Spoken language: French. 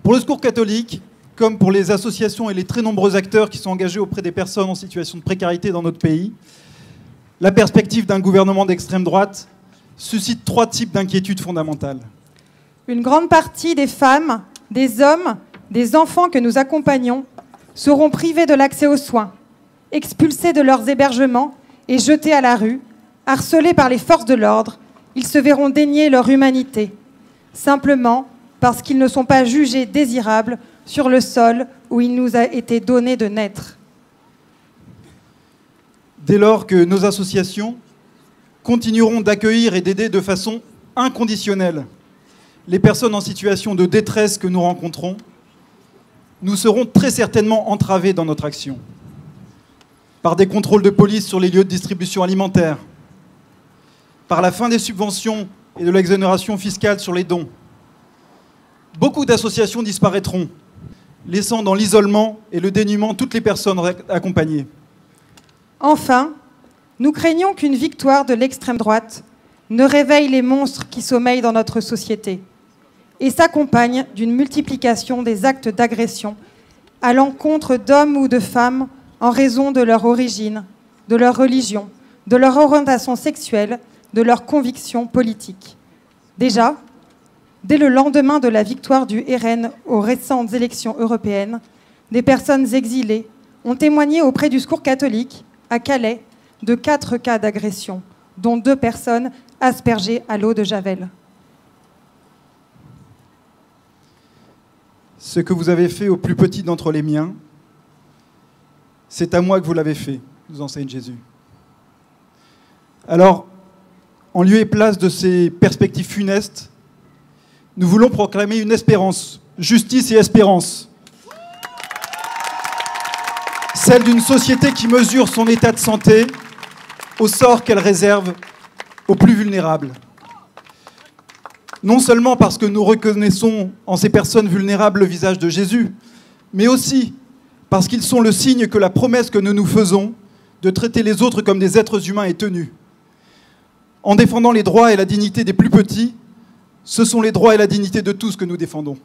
Pour le Secours catholique, comme pour les associations et les très nombreux acteurs qui sont engagés auprès des personnes en situation de précarité dans notre pays, la perspective d'un gouvernement d'extrême droite suscite 3 types d'inquiétudes fondamentales. Une grande partie des femmes, des hommes, des enfants que nous accompagnons seront privés de l'accès aux soins, expulsés de leurs hébergements et jetés à la rue, harcelés par les forces de l'ordre. Ils se verront dénier leur humanité, simplement parce qu'ils ne sont pas jugés désirables sur le sol où il nous a été donné de naître. Dès lors que nos associations continueront d'accueillir et d'aider de façon inconditionnelle les personnes en situation de détresse que nous rencontrons, nous serons très certainement entravés dans notre action par des contrôles de police sur les lieux de distribution alimentaire, par la fin des subventions et de l'exonération fiscale sur les dons. Beaucoup d'associations disparaîtront, laissant dans l'isolement et le dénuement toutes les personnes accompagnées. Enfin, nous craignons qu'une victoire de l'extrême droite ne réveille les monstres qui sommeillent dans notre société et s'accompagne d'une multiplication des actes d'agression à l'encontre d'hommes ou de femmes en raison de leur origine, de leur religion, de leur orientation sexuelle, de leurs convictions politiques. Déjà, dès le lendemain de la victoire du RN aux récentes élections européennes, des personnes exilées ont témoigné auprès du Secours catholique, à Calais, de 4 cas d'agression, dont 2 personnes aspergées à l'eau de Javel. Ce que vous avez fait au plus petit d'entre les miens, c'est à moi que vous l'avez fait, nous enseigne Jésus. Alors, en lieu et place de ces perspectives funestes, nous voulons proclamer une espérance, justice et espérance. Celle d'une société qui mesure son état de santé au sort qu'elle réserve aux plus vulnérables. Non seulement parce que nous reconnaissons en ces personnes vulnérables le visage de Jésus, mais aussi parce qu'ils sont le signe que la promesse que nous nous faisons de traiter les autres comme des êtres humains est tenue. En défendant les droits et la dignité des plus petits, ce sont les droits et la dignité de tous que nous défendons.